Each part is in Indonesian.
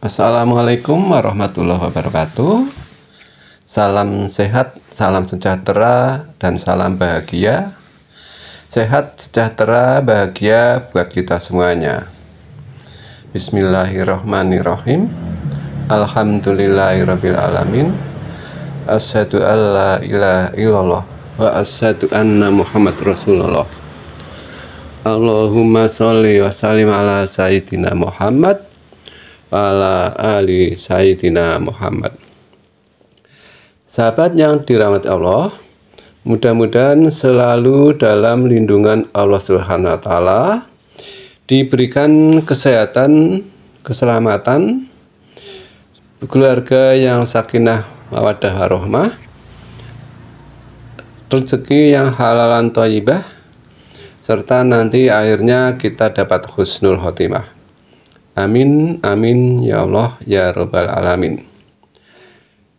Assalamualaikum warahmatullahi wabarakatuh. Salam sehat, salam sejahtera, dan salam bahagia. Sehat, sejahtera, bahagia buat kita semuanya. Bismillahirrahmanirrahim. Alhamdulillahirabbil alamin. Asyhadu alla ilaha illallah wa asyhadu anna Muhammad Rasulullah. Allahumma sholli wa sallim ala sayyidina Muhammad ala ali sayyidina Muhammad. Sahabat yang dirahmati Allah, mudah-mudahan selalu dalam lindungan Allah Subhanahu wa taala, diberikan kesehatan, keselamatan, keluarga yang sakinah mawaddah warahmah, rezeki yang halalan thayyibah, serta nanti akhirnya kita dapat husnul khotimah. Amin, amin, ya Allah, ya Rabbal Alamin.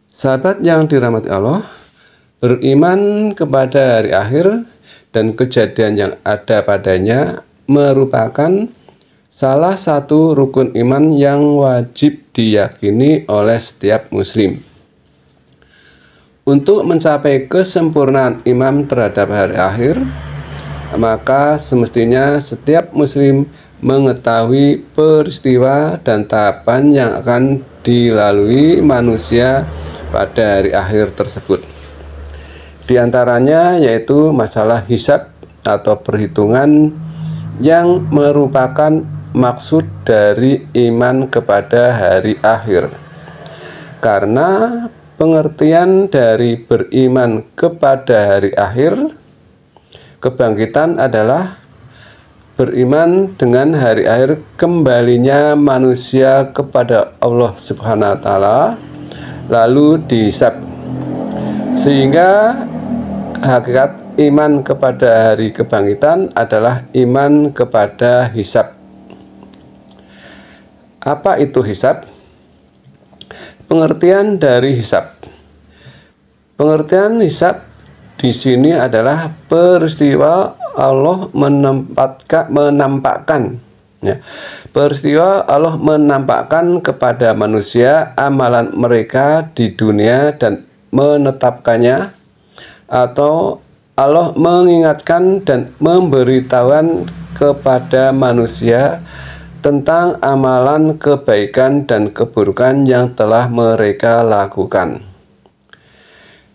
Sahabat yang dirahmati Allah, beriman kepada hari akhir dan kejadian yang ada padanya merupakan salah satu rukun iman yang wajib diyakini oleh setiap muslim. Untuk mencapai kesempurnaan iman terhadap hari akhir, maka semestinya setiap muslim mengetahui peristiwa dan tahapan yang akan dilalui manusia pada hari akhir tersebut. Di antaranya yaitu masalah hisab atau perhitungan yang merupakan maksud dari iman kepada hari akhir. Karena pengertian dari beriman kepada hari akhir, kebangkitan adalah beriman dengan hari akhir kembalinya manusia kepada Allah Subhanahu wa taala lalu dihisab. Sehingga hakikat iman kepada hari kebangkitan adalah iman kepada hisab. Apa itu hisab? Pengertian dari hisab. Pengertian hisab di sini adalah peristiwa Allah menampakkan peristiwa Allah menampakkan kepada manusia amalan mereka di dunia dan menetapkannya, atau Allah mengingatkan dan memberitahuan kepada manusia tentang amalan kebaikan dan keburukan yang telah mereka lakukan.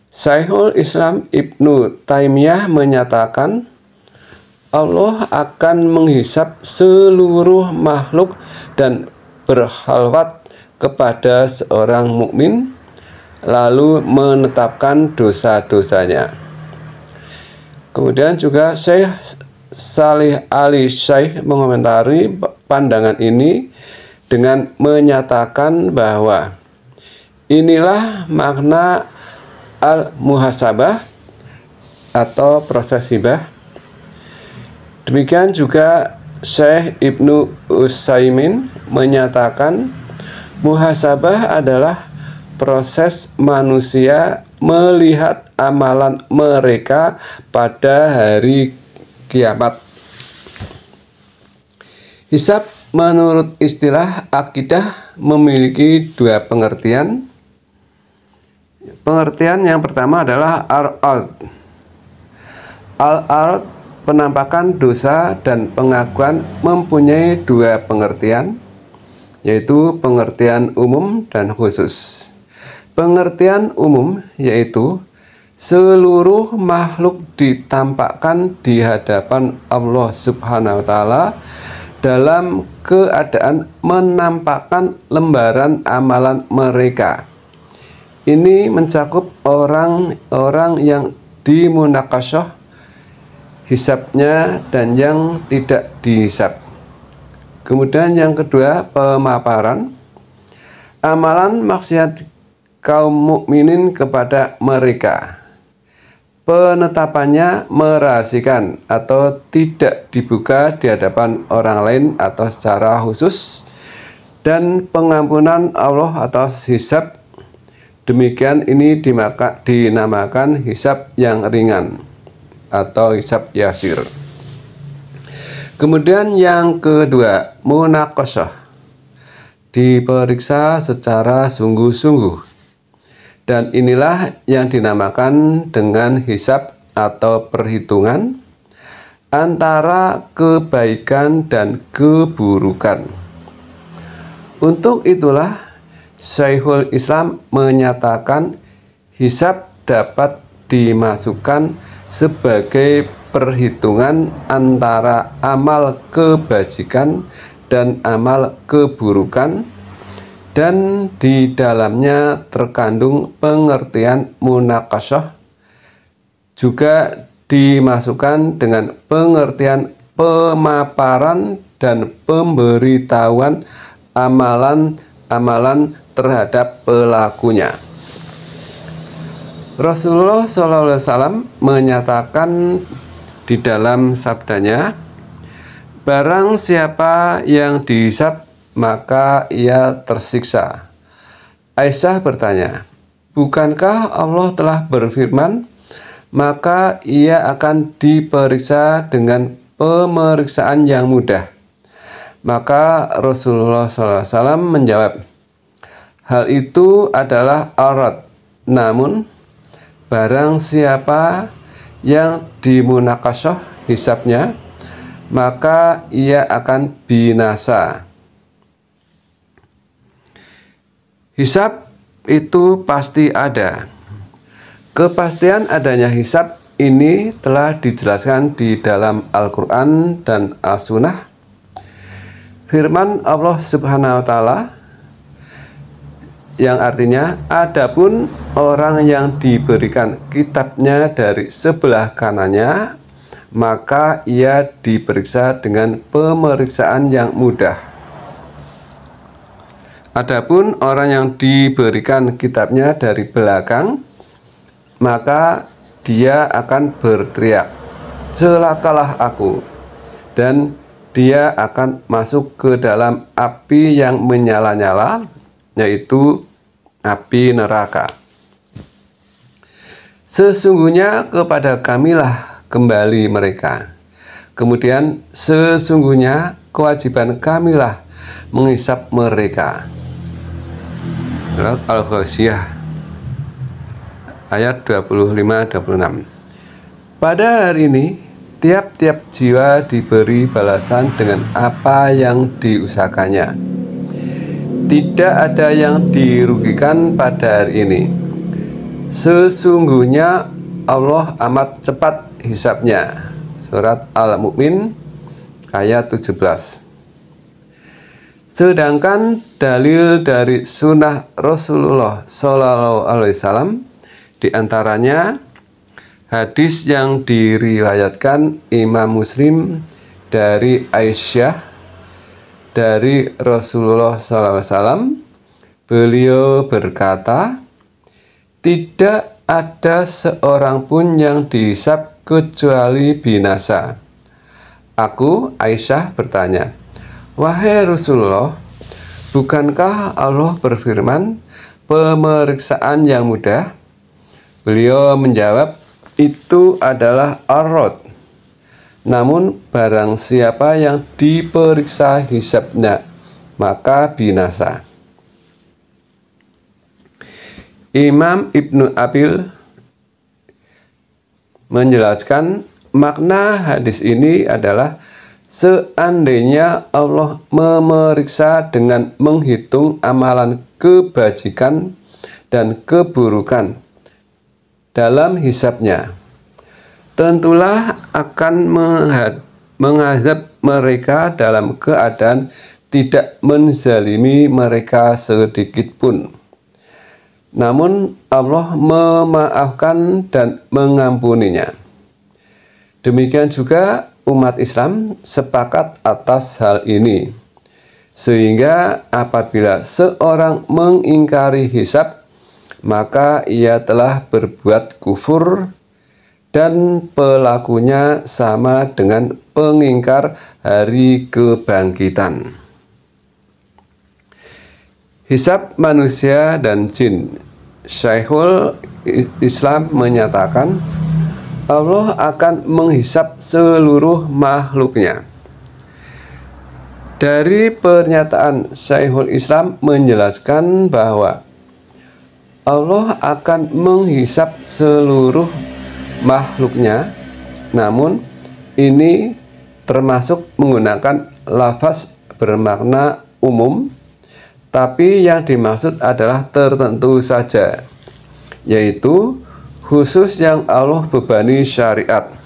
Syekhul Islam Ibnu Taimiyah menyatakan Allah akan menghisab seluruh makhluk dan berhalwat kepada seorang mukmin lalu menetapkan dosa-dosanya. Kemudian juga Syekh Salih Ali Syekh mengomentari pandangan ini dengan menyatakan bahwa inilah makna al-muhasabah atau proses hibah. Demikian juga Syekh Ibnu Utsaimin menyatakan muhasabah adalah proses manusia melihat amalan mereka pada hari kiamat. Hisab menurut istilah akidah memiliki dua pengertian. Pengertian yang pertama adalah al-ard. Al-ard, penampakan dosa dan pengakuan, mempunyai dua pengertian, yaitu pengertian umum dan khusus. Pengertian umum yaitu seluruh makhluk ditampakkan di hadapan Allah Subhanahu wa taala dalam keadaan menampakkan lembaran amalan mereka. Ini mencakup orang-orang yang dimunakasyah hisabnya dan yang tidak dihisab. Kemudian yang kedua, pemaparan amalan maksiat kaum mukminin kepada mereka. Penetapannya merahasiakan atau tidak dibuka di hadapan orang lain atau secara khusus, dan pengampunan Allah atas hisab. Demikian ini dinamakan hisab yang ringan atau hisab yasir. Kemudian yang kedua, munaqasyah. diperiksa secara sungguh-sungguh. Dan inilah yang dinamakan dengan hisab atau perhitungan antara kebaikan dan keburukan. Untuk itulah Syekhul Islam menyatakan hisab dapat dimasukkan sebagai perhitungan antara amal kebajikan dan amal keburukan, dan di dalamnya terkandung pengertian munakasyah, juga dimasukkan dengan pengertian pemaparan dan pemberitahuan amalan-amalan terhadap pelakunya. Rasulullah SAW menyatakan di dalam sabdanya, barang siapa yang dihisab maka ia tersiksa. Aisyah bertanya, bukankah Allah telah berfirman, maka ia akan diperiksa dengan pemeriksaan yang mudah? Maka Rasulullah SAW menjawab, hal itu adalah aurat, namun barang siapa yang dimunakasyah hisabnya, maka ia akan binasa. Hisab itu pasti ada. Kepastian adanya hisab ini telah dijelaskan di dalam Al-Quran dan As-Sunnah. Firman Allah Subhanahu wa Ta'ala yang artinya, adapun orang yang diberikan kitabnya dari sebelah kanannya, maka ia diperiksa dengan pemeriksaan yang mudah. Adapun orang yang diberikan kitabnya dari belakang, maka dia akan berteriak, celakalah aku, dan dia akan masuk ke dalam api yang menyala-nyala, yaitu api neraka. Sesungguhnya kepada kamilah kembali mereka. Kemudian sesungguhnya kewajiban kamilah menghisab mereka. Surat Al-Ghasyiyah ayat 25-26. Pada hari ini tiap-tiap jiwa diberi balasan dengan apa yang diusahakannya. Tidak ada yang dirugikan pada hari ini. Sesungguhnya Allah amat cepat hisabnya. Surat Al-Mu'min ayat 17. Sedangkan dalil dari sunnah Rasulullah SAW, diantaranya hadis yang diriwayatkan Imam Muslim dari Aisyah dari Rasulullah SAW, beliau berkata, tidak ada seorang pun yang dihisab kecuali binasa. Aku, Aisyah, bertanya, wahai Rasulullah, bukankah Allah berfirman, pemeriksaan yang mudah? Beliau menjawab, itu adalah ar-rad. Namun barang siapa yang diperiksa hisabnya, maka binasa. Imam Ibnu Abil menjelaskan makna hadis ini adalah seandainya Allah memeriksa dengan menghitung amalan kebajikan dan keburukan dalam hisabnya, tentulah akan mengazab mereka dalam keadaan tidak menzalimi mereka sedikit pun. Namun Allah memaafkan dan mengampuninya. Demikian juga umat Islam sepakat atas hal ini, sehingga apabila seorang mengingkari hisab, maka ia telah berbuat kufur dan pelakunya sama dengan pengingkar hari kebangkitan. Hisab manusia dan jin. Syekhul Islam menyatakan Allah akan menghisab seluruh makhluknya. Dari pernyataan Syekhul Islam menjelaskan bahwa Allah akan menghisap seluruh makhluknya, namun ini termasuk menggunakan lafaz bermakna umum, tapi yang dimaksud adalah tertentu saja, yaitu khusus yang Allah bebani syariat.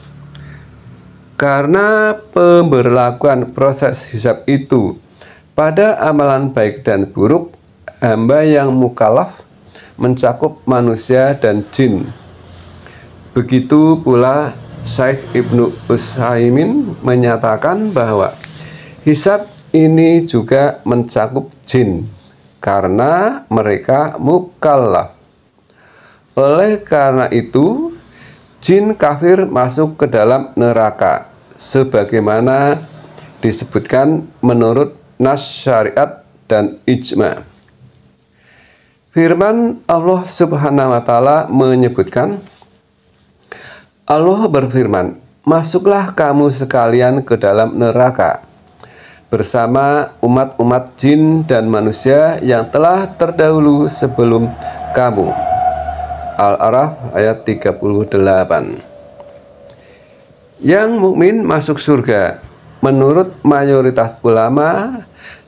Karena pemberlakuan proses hisab itu pada amalan baik dan buruk hamba yang mukallaf mencakup manusia dan jin. Begitu pula Syekh Ibnu Utsaimin menyatakan bahwa hisab ini juga mencakup jin karena mereka mukallaf. Oleh karena itu, jin kafir masuk ke dalam neraka sebagaimana disebutkan menurut nas syariat dan ijma. Firman Allah Subhanahu wa taala menyebutkan, Allah berfirman, "Masuklah kamu sekalian ke dalam neraka bersama umat-umat jin dan manusia yang telah terdahulu sebelum kamu." Al-A'raf ayat 38. Yang mukmin masuk surga menurut mayoritas ulama,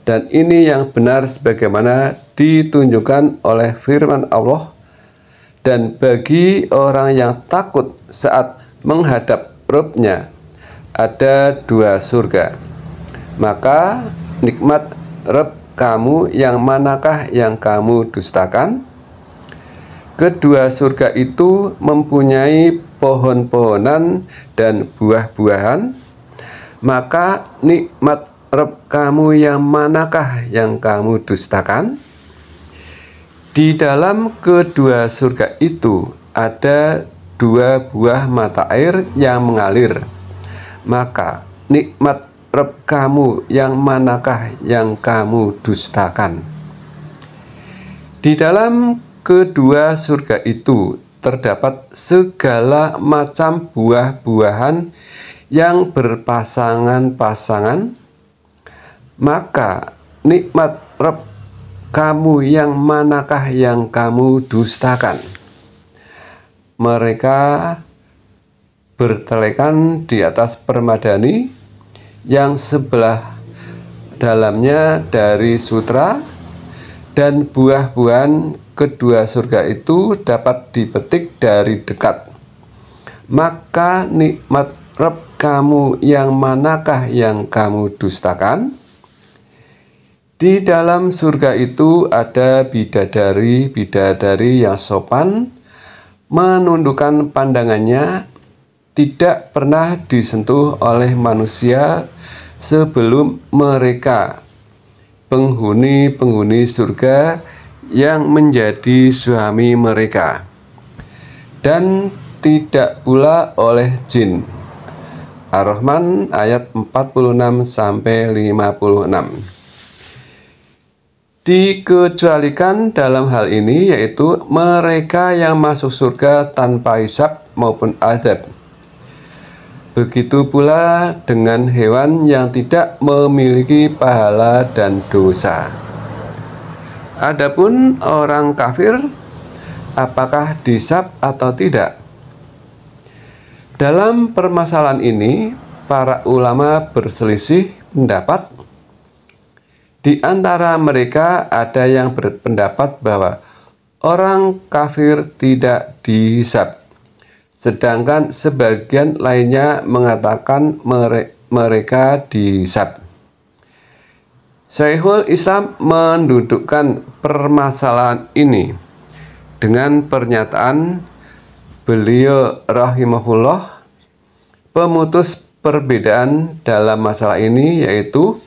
dan ini yang benar sebagaimana ditunjukkan oleh firman Allah. Dan bagi orang yang takut saat menghadap Rabb-nya ada 2 surga. Maka nikmat Rabb kamu yang manakah yang kamu dustakan? Kedua surga itu mempunyai pohon-pohonan dan buah-buahan. Maka nikmat Rabb kamu yang manakah yang kamu dustakan? Di dalam kedua surga itu ada 2 buah mata air yang mengalir. Maka nikmat Rabb kamu yang manakah yang kamu dustakan? Di dalam kedua surga itu terdapat segala macam buah-buahan yang berpasangan-pasangan. Maka nikmat Rabb kamu yang manakah yang kamu dustakan? Mereka bertelekan di atas permadani yang sebelah dalamnya dari sutra, dan buah-buahan kedua surga itu dapat dipetik dari dekat. Maka nikmat Rabb kamu yang manakah yang kamu dustakan? Di dalam surga itu ada bidadari-bidadari yang sopan, menundukkan pandangannya, tidak pernah disentuh oleh manusia sebelum mereka, penghuni-penghuni surga yang menjadi suami mereka, dan tidak pula oleh jin. Ar-Rahman ayat 46-56. Dikecualikan dalam hal ini yaitu mereka yang masuk surga tanpa hisab maupun azab. Begitu pula dengan hewan yang tidak memiliki pahala dan dosa. Adapun orang kafir, apakah dihisab atau tidak? Dalam permasalahan ini, para ulama berselisih pendapat. Di antara mereka ada yang berpendapat bahwa orang kafir tidak dihisab, sedangkan sebagian lainnya mengatakan mereka dihisab. Syekhul Islam mendudukkan permasalahan ini dengan pernyataan beliau rahimahullah, pemutus perbedaan dalam masalah ini, yaitu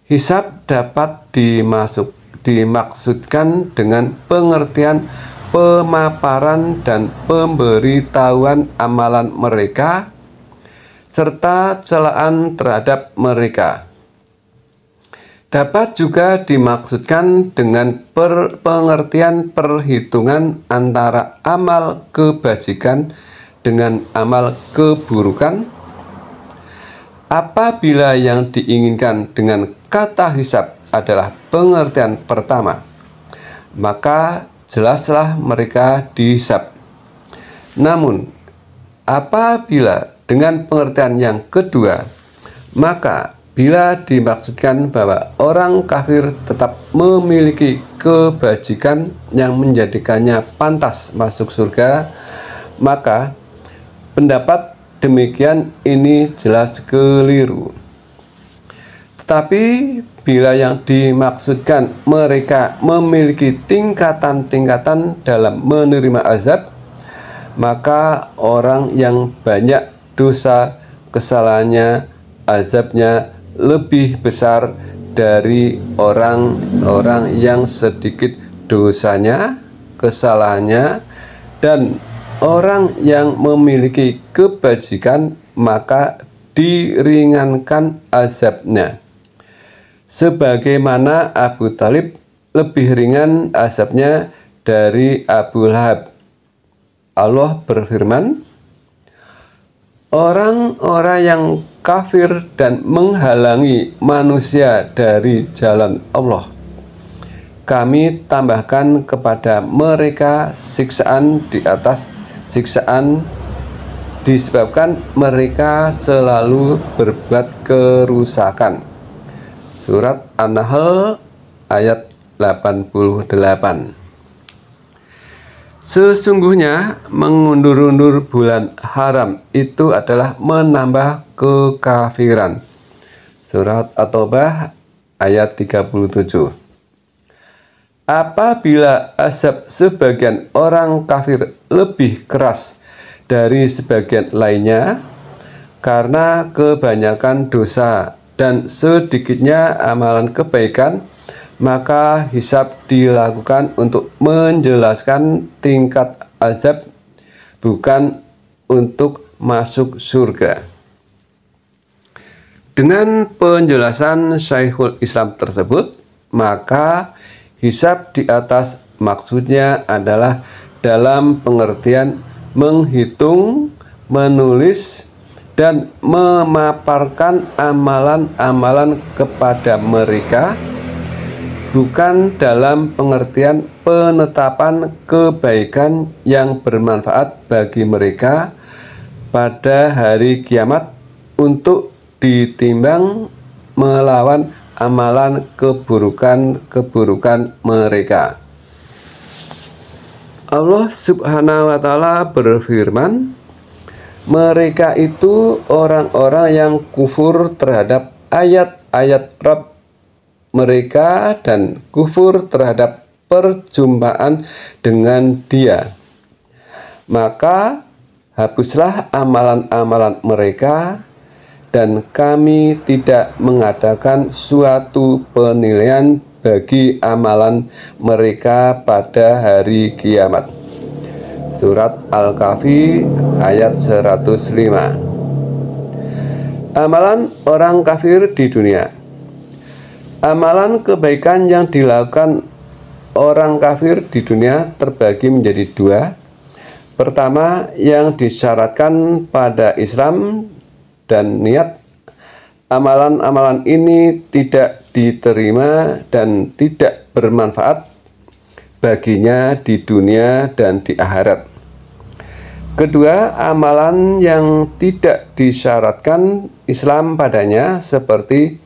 hisab dapat dimaksudkan dengan pengertian pemaparan dan pemberitahuan amalan mereka serta celaan terhadap mereka. Dapat juga dimaksudkan dengan pengertian perhitungan antara amal kebajikan dengan amal keburukan. Apabila yang diinginkan dengan kata hisab adalah pengertian pertama, maka jelaslah mereka dihisab. Namun, apabila dengan pengertian yang kedua, maka bila dimaksudkan bahwa orang kafir tetap memiliki kebajikan yang menjadikannya pantas masuk surga, maka pendapat demikian ini jelas keliru. Tetapi bila yang dimaksudkan mereka memiliki tingkatan-tingkatan dalam menerima azab, maka orang yang banyak dosa kesalahannya, azabnya lebih besar dari orang-orang yang sedikit dosanya, kesalahannya, dan orang yang memiliki kebajikan maka diringankan azabnya. Sebagaimana Abu Talib lebih ringan azabnya dari Abu Lahab. Allah berfirman, orang-orang yang kafir dan menghalangi manusia dari jalan Allah, kami tambahkan kepada mereka siksaan di atas siksaan disebabkan mereka selalu berbuat kerusakan. Surat An-Nahl ayat 88. Sesungguhnya mengundur-undur bulan haram itu adalah menambah kekafiran. Surat At-Taubah ayat 37. Apabila azab sebagian orang kafir lebih keras dari sebagian lainnya karena kebanyakan dosa dan sedikitnya amalan kebaikan, maka hisab dilakukan untuk menjelaskan tingkat azab, bukan untuk masuk surga. Dengan penjelasan Syekhul Islam tersebut, maka hisab di atas maksudnya adalah dalam pengertian menghitung, menulis, dan memaparkan amalan-amalan kepada mereka, bukan dalam pengertian penetapan kebaikan yang bermanfaat bagi mereka pada hari kiamat untuk ditimbang melawan amalan keburukan-keburukan mereka. Allah Subhanahu wa Ta'ala berfirman, mereka itu orang-orang yang kufur terhadap ayat-ayat Rabb mereka dan kufur terhadap perjumpaan dengan Dia. Maka hapuslah amalan-amalan mereka, dan kami tidak mengadakan suatu penilaian bagi amalan mereka pada hari kiamat. Surat Al-Kahfi ayat 105. Amalan orang kafir di dunia. Amalan kebaikan yang dilakukan orang kafir di dunia terbagi menjadi dua. Pertama, yang disyaratkan pada Islam dan niat. Amalan-amalan ini tidak diterima dan tidak bermanfaat baginya di dunia dan di akhirat. Kedua, amalan yang tidak disyaratkan Islam padanya seperti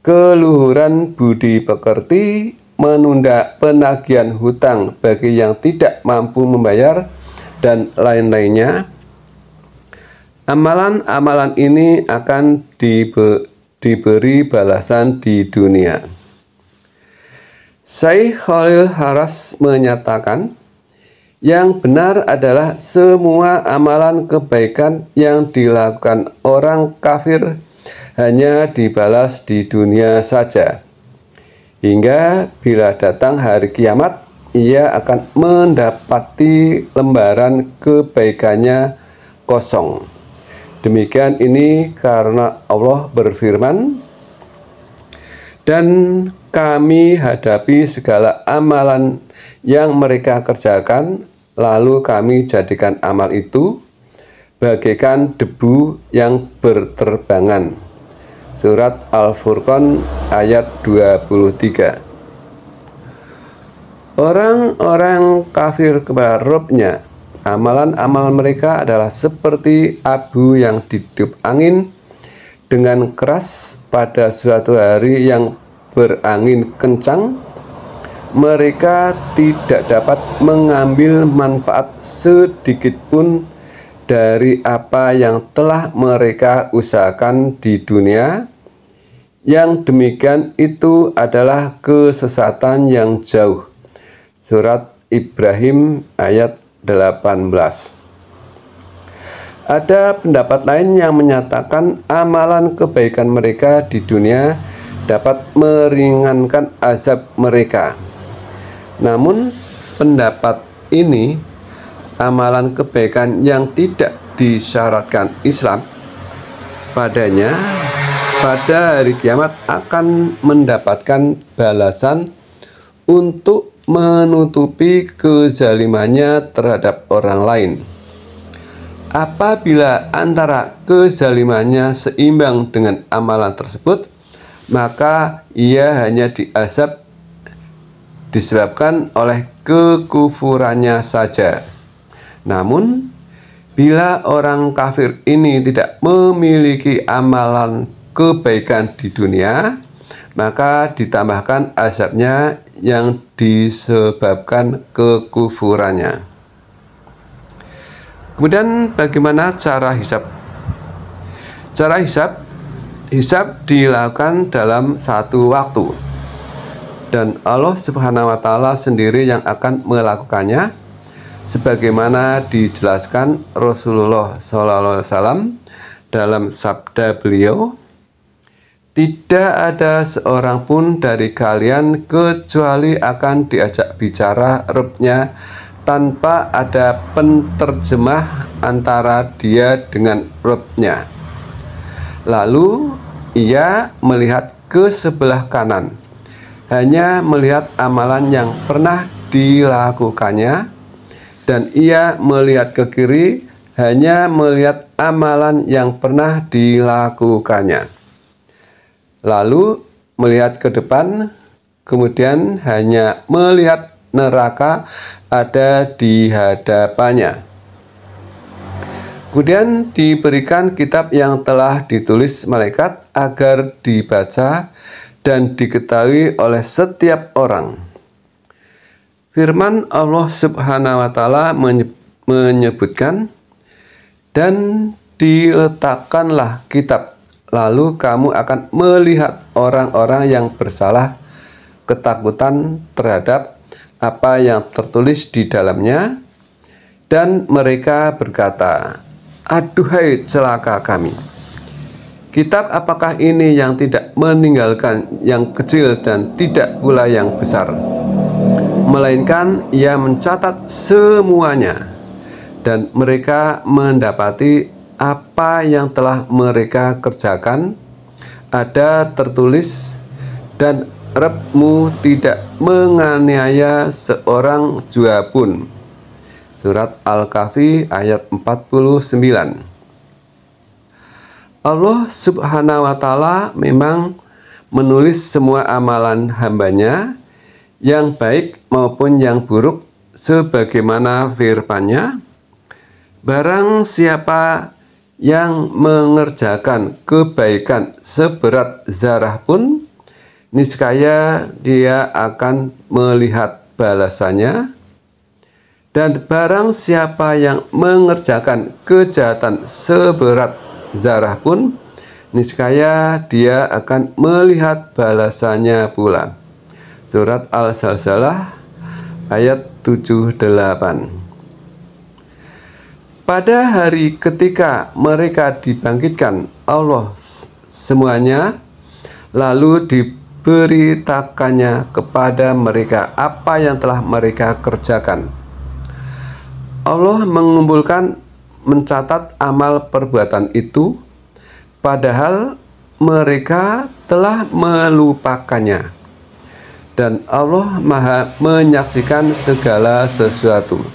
keluhuran budi pekerti, menunda penagihan hutang bagi yang tidak mampu membayar, dan lain-lainnya. Amalan-amalan ini akan diberi balasan di dunia. Syekh Khalil Haras menyatakan, yang benar adalah semua amalan kebaikan yang dilakukan orang kafir hanya dibalas di dunia saja, hingga bila datang hari kiamat ia akan mendapati lembaran kebaikannya kosong. Demikian ini karena Allah berfirman, dan kami hadapi segala amalan yang mereka kerjakan, lalu kami jadikan amal itu bagaikan debu yang berterbangan. Surat Al-Furqan ayat 23. Orang-orang kafir kepada Rabb-nya, amalan-amalan mereka adalah seperti abu yang ditiup angin dengan keras pada suatu hari yang berangin kencang. Mereka tidak dapat mengambil manfaat sedikit pun dari apa yang telah mereka usahakan di dunia. Yang demikian itu adalah kesesatan yang jauh. Surat Ibrahim ayat 18. Ada pendapat lain yang menyatakan amalan kebaikan mereka di dunia dapat meringankan azab mereka. Namun pendapat ini, amalan kebaikan yang tidak disyaratkan Islam padanya pada hari kiamat akan mendapatkan balasan untuk menutupi kezalimannya terhadap orang lain. Apabila antara kezalimannya seimbang dengan amalan tersebut, maka ia hanya diazab disebabkan oleh kekufurannya saja. Namun, bila orang kafir ini tidak memiliki amalan kebaikan di dunia, maka ditambahkan azabnya yang disebabkan kekufurannya. Kemudian bagaimana cara hisab? Cara hisab dilakukan dalam satu waktu, dan Allah Subhanahu wa Ta'ala sendiri yang akan melakukannya, sebagaimana dijelaskan Rasulullah SAW dalam sabda beliau, "Tidak ada seorang pun dari kalian kecuali akan diajak bicara Rabb-nya tanpa ada penterjemah antara dia dengan Rabb-nya." Lalu ia melihat ke sebelah kanan, hanya melihat amalan yang pernah dilakukannya, dan ia melihat ke kiri, hanya melihat amalan yang pernah dilakukannya. Lalu melihat ke depan, kemudian hanya melihat neraka ada di hadapannya. Kemudian diberikan kitab yang telah ditulis malaikat agar dibaca dan diketahui oleh setiap orang. Firman Allah Subhanahu wa Ta'ala menyebutkan, "Dan diletakkanlah kitab, lalu kamu akan melihat orang-orang yang bersalah ketakutan terhadap apa yang tertulis di dalamnya, dan mereka berkata, 'Aduhai celaka kami. Kitab apakah ini yang tidak meninggalkan yang kecil dan tidak pula yang besar, melainkan ia mencatat semuanya, dan mereka mendapati apa yang telah mereka kerjakan ada tertulis, dan Rabb-mu tidak menganiaya seorang jua pun." Surat Al-Kahfi ayat 49. Allah Subhanahu wa Ta'ala memang menulis semua amalan hambanya, yang baik maupun yang buruk, sebagaimana firman-Nya, "Barang siapa yang mengerjakan kebaikan seberat zarah pun, niscaya dia akan melihat balasannya. Dan barang siapa yang mengerjakan kejahatan seberat zarah pun, niscaya dia akan melihat balasannya pula." Surat Al-Zalzalah ayat 78. Pada hari ketika mereka dibangkitkan Allah semuanya, lalu diberitakannya kepada mereka apa yang telah mereka kerjakan. Allah mencatat amal perbuatan itu, padahal mereka telah melupakannya, dan Allah Maha menyaksikan segala sesuatu.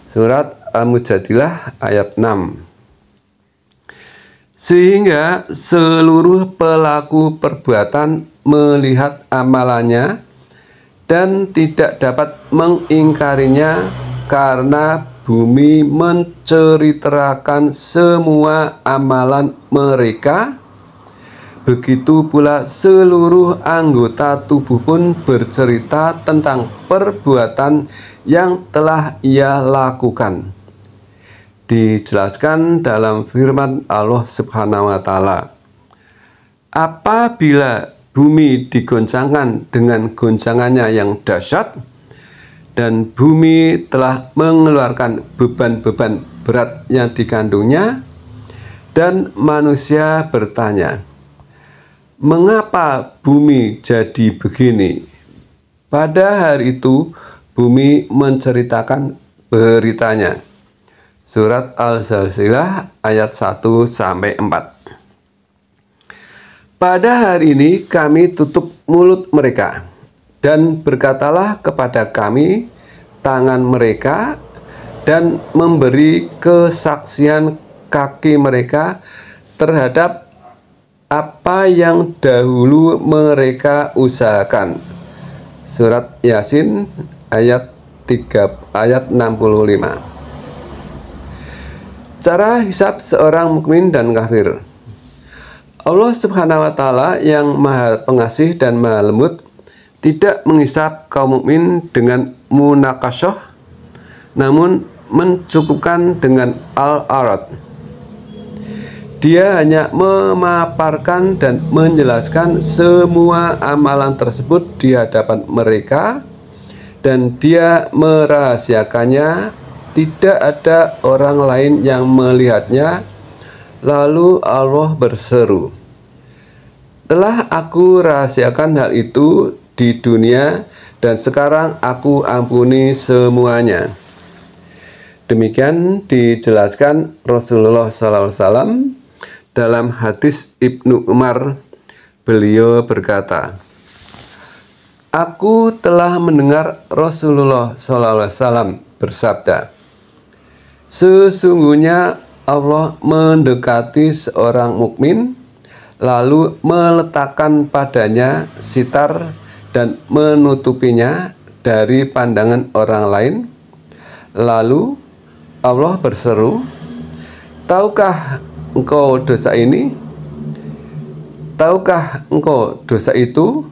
Surat Al-Mujadilah ayat 6. sehingga seluruh pelaku perbuatan melihat amalannya dan tidak dapat mengingkarinya, karena bumi menceritakan semua amalan mereka. Begitu pula seluruh anggota tubuh pun bercerita tentang perbuatan yang telah ia lakukan. Dijelaskan dalam firman Allah Subhanahu wa Ta'ala, apabila bumi digoncangkan dengan goncangannya yang dahsyat, dan bumi telah mengeluarkan beban-beban berat yang dikandungnya, dan manusia bertanya, mengapa bumi jadi begini? Pada hari itu bumi menceritakan beritanya. Surat Al-Zalzilah ayat 1-4. Pada hari ini kami tutup mulut mereka, dan berkatalah kepada kami tangan mereka, dan memberi kesaksian kaki mereka terhadap apa yang dahulu mereka usahakan. Surat Yasin ayat 65. Cara hisab seorang mukmin dan kafir. Allah Subhanahu wa Ta'ala yang Maha Pengasih dan Maha Lembut tidak menghisab kaum mukmin dengan munakasyah, namun mencukupkan dengan al-arad. Dia hanya memaparkan dan menjelaskan semua amalan tersebut di hadapan mereka, dan dia merahasiakannya. Tidak ada orang lain yang melihatnya. Lalu Allah berseru, telah aku rahasiakan hal itu di dunia, dan sekarang aku ampuni semuanya. Demikian dijelaskan Rasulullah SAW dalam hadis Ibnu Umar. Beliau berkata, aku telah mendengar Rasulullah SAW bersabda, sesungguhnya Allah mendekati seorang mukmin, lalu meletakkan padanya sitar dan menutupinya dari pandangan orang lain. Lalu Allah berseru, tahukah engkau dosa ini? Tahukah engkau dosa itu?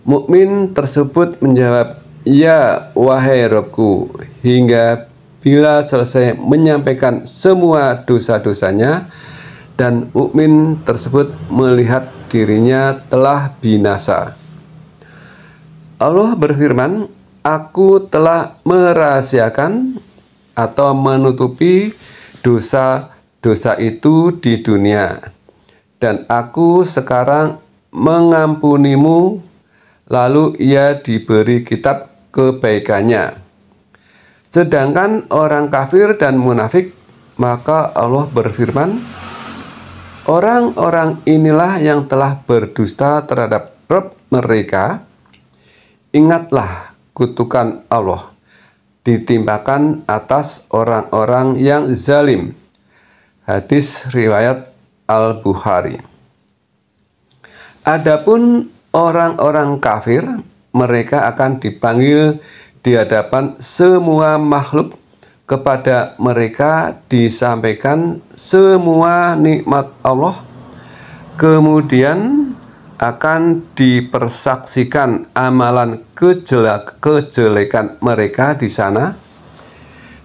Mukmin tersebut menjawab, ya wahai Robku, hingga bila selesai menyampaikan semua dosa-dosanya, dan mukmin tersebut melihat dirinya telah binasa. Allah berfirman, aku telah merahasiakan atau menutupi dosa-dosa itu di dunia, dan aku sekarang mengampunimu. Lalu ia diberi kitab kebaikannya. Sedangkan orang kafir dan munafik, maka Allah berfirman, orang-orang inilah yang telah berdusta terhadap Rabb mereka. Ingatlah kutukan Allah ditimpakan atas orang-orang yang zalim. Hadis riwayat Al-Bukhari. Adapun orang-orang kafir, mereka akan dipanggil di hadapan semua makhluk. Kepada mereka disampaikan semua nikmat Allah, kemudian akan dipersaksikan amalan kejelekan mereka di sana.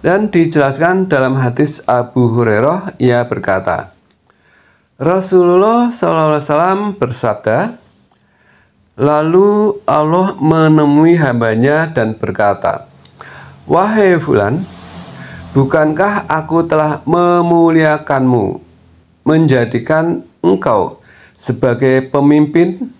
Dan dijelaskan dalam hadis Abu Hurairah, ia berkata, Rasulullah SAW bersabda, lalu Allah menemui hambanya dan berkata, wahai fulan, bukankah aku telah memuliakanmu, menjadikan engkau sebagai pemimpin,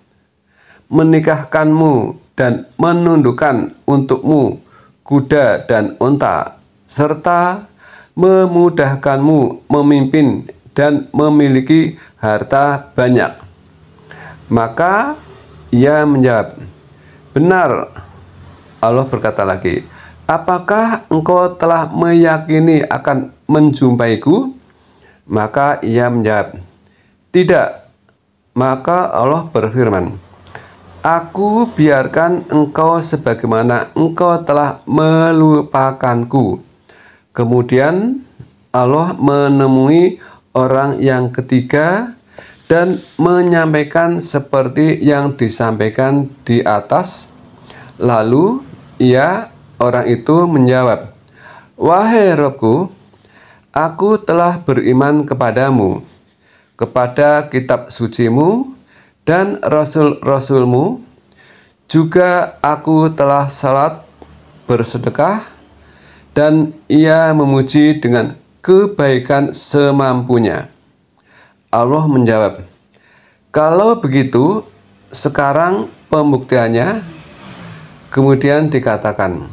menikahkanmu dan menundukkan untukmu kuda dan unta, serta memudahkanmu memimpin dan memiliki harta banyak? Maka ia menjawab, benar. Allah berkata lagi, apakah engkau telah meyakini akan menjumpaiku? Maka ia menjawab, "Tidak." Maka Allah berfirman, "Aku biarkan engkau sebagaimana engkau telah melupakanku." Kemudian Allah menemui orang yang ketiga dan menyampaikan seperti yang disampaikan di atas. Lalu orang itu menjawab, "Wahai Robku, aku telah beriman kepadamu, kepada kitab sucimu dan rasul-rasulmu. Juga aku telah salat, bersedekah." Dan ia memuji dengan kebaikan semampunya. Allah menjawab, "Kalau begitu, sekarang pembuktiannya." Kemudian dikatakan,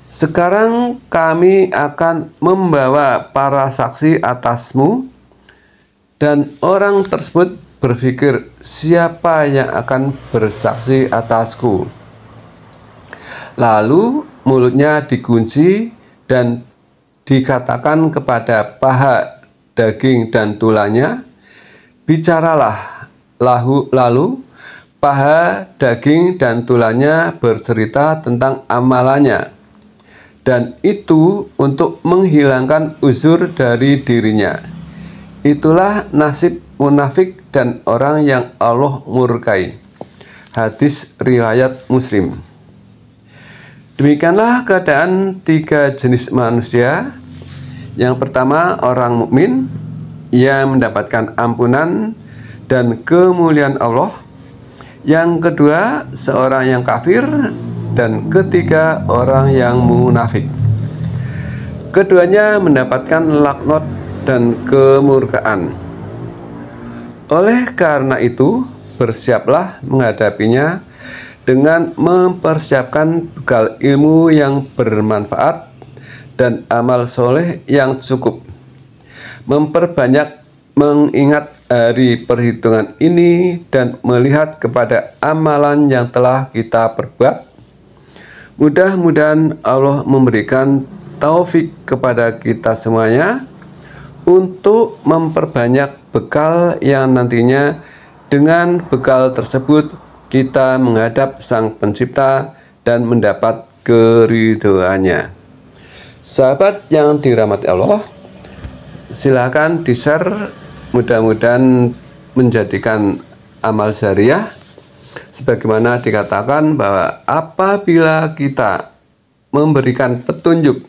"Sekarang kami akan membawa para saksi atasmu." Dan orang tersebut berpikir, "Siapa yang akan bersaksi atasku?" Lalu mulutnya dikunci dan dikatakan kepada paha, daging, dan tulangnya, "Bicaralah." Lalu paha, daging, dan tulangnya bercerita tentang amalannya, dan itu untuk menghilangkan uzur dari dirinya. Itulah nasib munafik dan orang yang Allah murkai. Hadis riwayat Muslim. Demikianlah keadaan tiga jenis manusia. Yang pertama, orang mukmin, ia mendapatkan ampunan dan kemuliaan Allah. Yang kedua, seorang yang kafir. Dan ketiga, orang yang munafik. Keduanya mendapatkan laknat dan kemurkaan. Oleh karena itu, bersiaplah menghadapinya dengan mempersiapkan bekal ilmu yang bermanfaat dan amal soleh yang cukup. Memperbanyak mengingat hari perhitungan ini dan melihat kepada amalan yang telah kita perbuat. Mudah-mudahan Allah memberikan taufik kepada kita semuanya untuk memperbanyak bekal yang nantinya dengan bekal tersebut kita menghadap Sang Pencipta dan mendapat keridhoannya. Sahabat yang dirahmati Allah, silakan di-share, mudah-mudahan menjadikan amal jariah. Sebagaimana dikatakan bahwa apabila kita memberikan petunjuk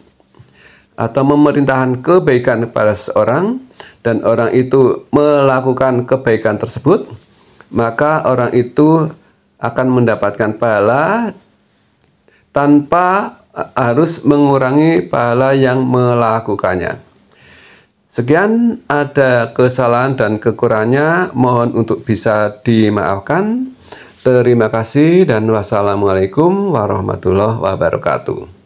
atau memerintahkan kebaikan kepada seorang dan orang itu melakukan kebaikan tersebut, maka orang itu akan mendapatkan pahala tanpa harus mengurangi pahala yang melakukannya. Sekian, ada kesalahan dan kekurangannya, mohon untuk bisa dimaafkan. Terima kasih dan wassalamualaikum warahmatullahi wabarakatuh.